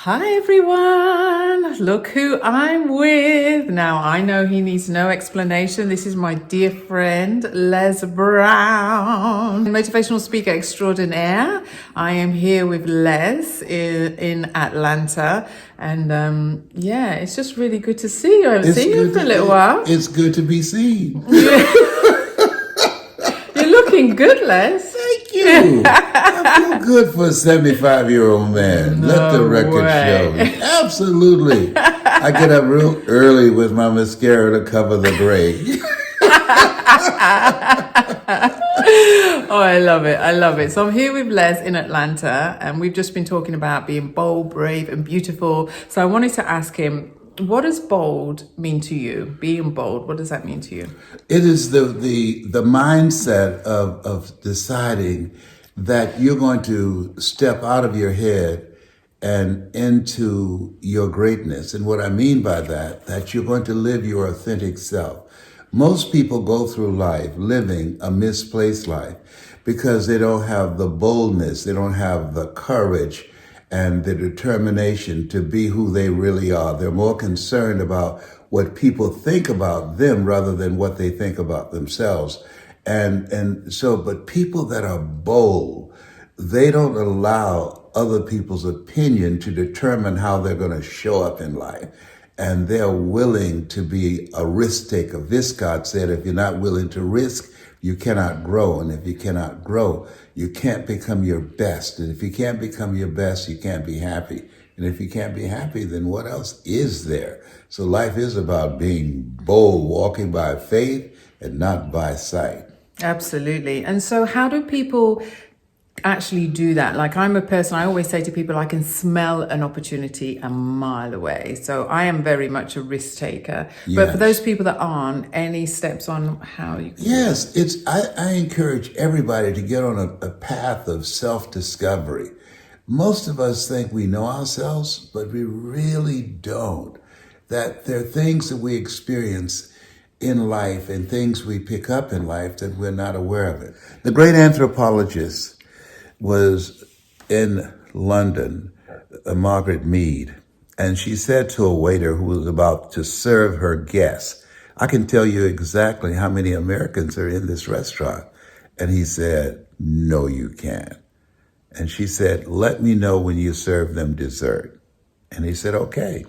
Hi everyone, look who I'm with. Now I know he needs no explanation. This is my dear friend, Les Brown, motivational speaker extraordinaire. I am here with Les in Atlanta and yeah, it's just really good to see you. I haven't seen you for a little while. It's good to be seen. You're looking good, Les. Thank you. I feel good for a 75-year-old man. Let the record show. Absolutely. I get up real early with my mascara to cover the gray. Oh, I love it. I love it. So I'm here with Les in Atlanta, and we've just been talking about being bold, brave, and beautiful. So I wanted to ask him, what does bold mean to you? Being bold, what does that mean to you? It is the mindset of deciding that you're going to step out of your head and into your greatness. And what I mean by that you're going to live your authentic self. Most people go through life living a misplaced life because they don't have the boldness, they don't have the courage and the determination to be who they really are. They're more concerned about what people think about them rather than what they think about themselves. But people that are bold, they don't allow other people's opinion to determine how they're going to show up in life. And they're willing to be a risk taker. Viscott said, if you're not willing to risk, you cannot grow. And if you cannot grow, you can't become your best. And if you can't become your best, you can't be happy. And if you can't be happy, then what else is there? So life is about being bold, walking by faith and not by sight. Absolutely. And so how do people actually do that? Like, I'm a person, I always say to people, I can smell an opportunity a mile away. So I am very much a risk taker. Yes. But for those people that aren't, any steps on how you can Yes, I encourage everybody to get on a path of self-discovery. Most of us think we know ourselves, but we really don't. That there are things that we experience in life and things we pick up in life that we're not aware of it. The great anthropologist was in London, Margaret Mead, and she said to a waiter who was about to serve her guests, I can tell you exactly how many Americans are in this restaurant. And he said, no, you can't. And she said, let me know when you serve them dessert. And he said, okay.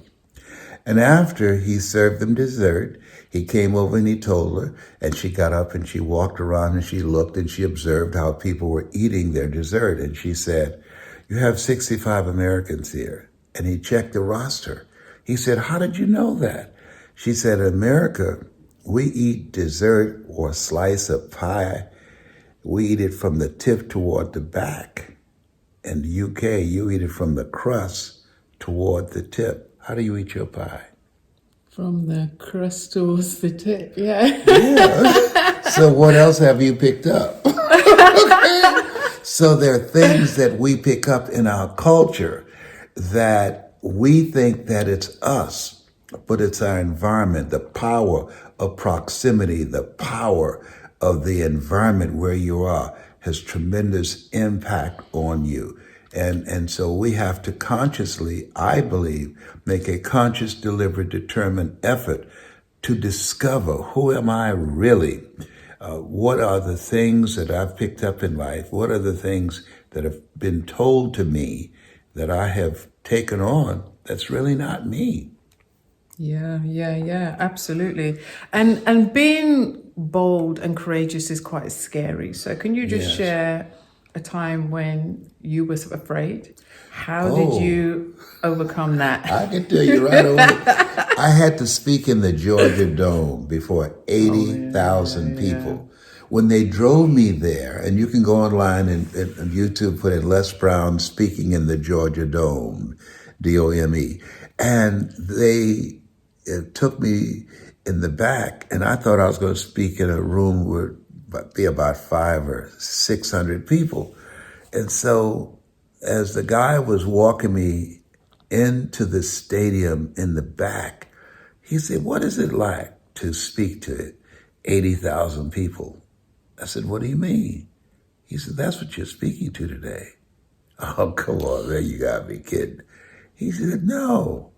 And after he served them dessert, he came over and he told her, and she got up and she walked around and she looked and she observed how people were eating their dessert. And she said, you have 65 Americans here. And he checked the roster. He said, how did you know that? She said, in America, we eat dessert or slice of pie. We eat it from the tip toward the back. In the UK, you eat it from the crust toward the tip. How do you eat your pie? from the crust towards the tip? Yeah. Yeah. So what else have you picked up? Okay. So there are things that we pick up in our culture that we think that it's us, but it's our environment, the power of proximity, the power of the environment where you are has tremendous impact on you. And so we have to consciously, I believe, make a conscious, deliberate, determined effort to discover who am I really? What are the things that I've picked up in life? What are the things that have been told to me that I have taken on that's really not me? Yeah, absolutely. And being bold and courageous is quite scary. So can you just Yes. share a time when you were afraid? How did you overcome that? I can tell you right away. I had to speak in the Georgia Dome before 80,000 people. When they drove me there, and you can go online and YouTube, put in Les Brown speaking in the Georgia Dome, DOME. And they took me in the back, and I thought I was going to speak in a room where be about 500 or 600 people. And so as the guy was walking me into the stadium in the back, he said, what is it like to speak to 80,000 people? I said, what do you mean? He said, that's what you're speaking to today. Oh, come on, man, you gotta be kidding. He said, no.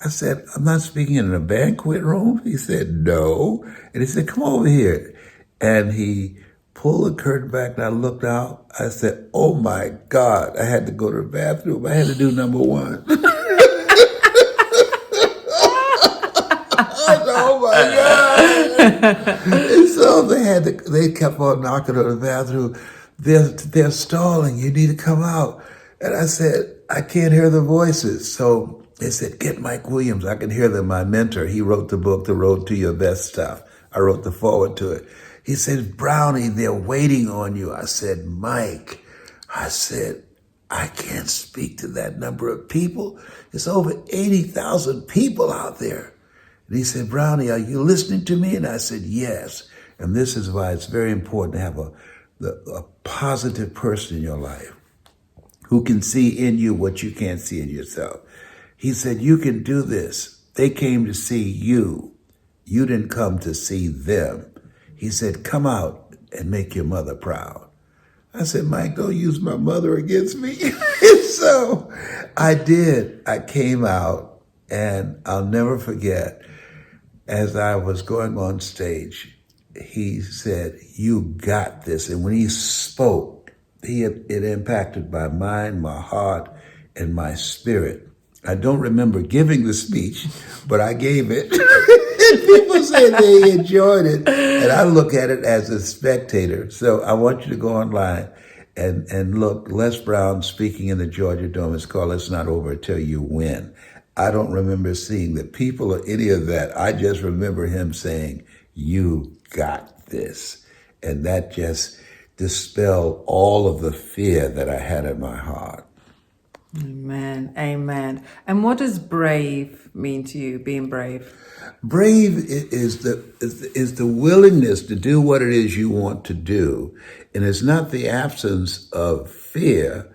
I said, I'm not speaking in a banquet room. He said, no. And he said, come over here. And he pulled the curtain back and I looked out. I said, oh my God, I had to go to the bathroom. I had to do number one. I said, oh my God. And so they kept on knocking on the bathroom. They're stalling. You need to come out. And I said, I can't hear the voices. So they said, get Mike Williams. I can hear them, my mentor. He wrote the book, The Road to Your Best Stuff. I wrote the foreword to it. He said, Brownie, they're waiting on you. I said, Mike, I said, I can't speak to that number of people. It's over 80,000 people out there. And he said, Brownie, are you listening to me? And I said, yes. And this is why it's very important to have a positive person in your life who can see in you what you can't see in yourself. He said, you can do this. They came to see you. You didn't come to see them. He said, come out and make your mother proud. I said, Mike, don't use my mother against me. So I did. I came out, and I'll never forget, as I was going on stage, he said, you got this. And when he spoke, it impacted my mind, my heart, and my spirit. I don't remember giving the speech, but I gave it. People said they enjoyed it, and I look at it as a spectator. So I want you to go online and look. Les Brown speaking in the Georgia Dome. It's called It's Not Over Till You Win. I don't remember seeing the people or any of that. I just remember him saying, you got this. And that just dispelled all of the fear that I had in my heart. Amen. Amen. And what does brave mean to you, being brave? Brave is the willingness to do what it is you want to do. And it's not the absence of fear.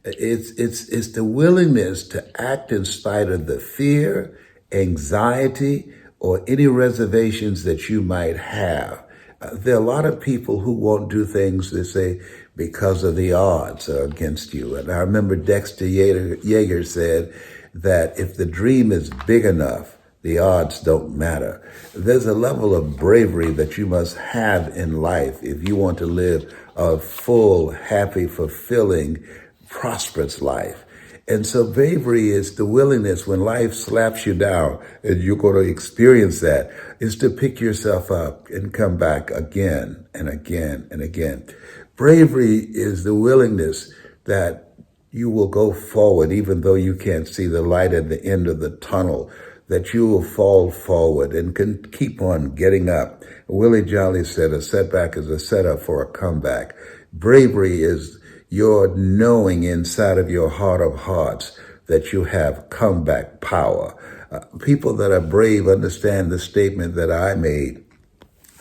It's the willingness to act in spite of the fear, anxiety, or any reservations that you might have. There are a lot of people who won't do things, they say, because of the odds are against you. And I remember Dexter Yeager said that if the dream is big enough, the odds don't matter. There's a level of bravery that you must have in life if you want to live a full, happy, fulfilling, prosperous life. And so bravery is the willingness when life slaps you down, and you're going to experience that, is to pick yourself up and come back again and again and again. Bravery is the willingness that you will go forward even though you can't see the light at the end of the tunnel, that you will fall forward and can keep on getting up. Willie Jolly said a setback is a setup for a comeback. Bravery is your knowing inside of your heart of hearts that you have comeback power. People that are brave understand the statement that I made,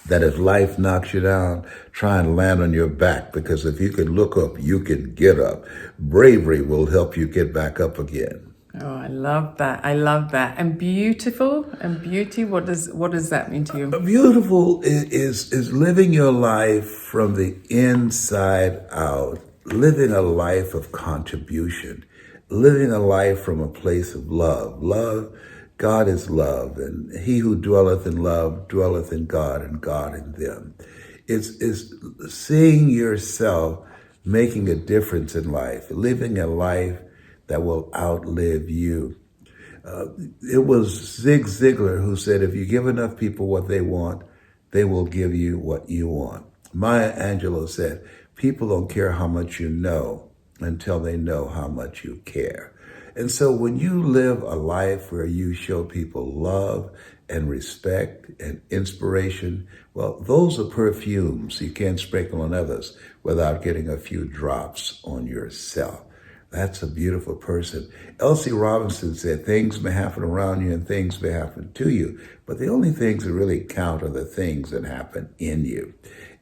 that if life knocks you down, try and land on your back, because if you can look up, you can get up. Bravery will help you get back up again. Oh, I love that. I love that. And beautiful and beauty, what does that mean to you? Beautiful is living your life from the inside out, living a life of contribution, living a life from a place of love. Love, God is love, and he who dwelleth in love dwelleth in God, and God in them. It's seeing yourself making a difference in life, living a life that will outlive you. It was Zig Ziglar who said, if you give enough people what they want, they will give you what you want. Maya Angelou said, people don't care how much you know until they know how much you care. And so when you live a life where you show people love and respect and inspiration, well, those are perfumes you can't sprinkle on others without getting a few drops on yourself. That's a beautiful person. Elsie Robinson said, things may happen around you and things may happen to you, but the only things that really count are the things that happen in you.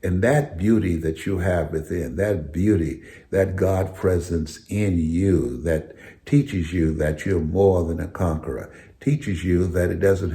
And that beauty that you have within, that beauty, that God presence in you that teaches you that you're more than a conqueror, teaches you that it doesn't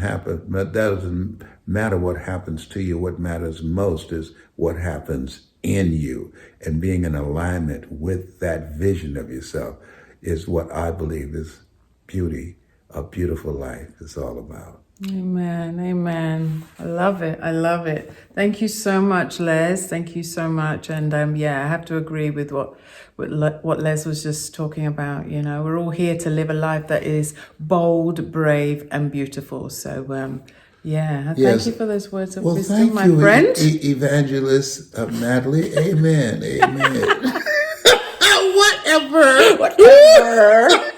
matter what happens to you. What matters most is what happens in you, and being in alignment with that vision of yourself is what I believe is beauty, a beautiful life is all about. Amen. Amen. I love it. I love it. Thank you so much, Les. Thank you so much. And yeah, I have to agree with what Les was just talking about. You know, we're all here to live a life that is bold, brave, and beautiful. So yeah, thank Yes. you for those words of Well, wisdom, thank my you, friend. Evangelist Natalie. Amen. Amen. Whatever. Whatever.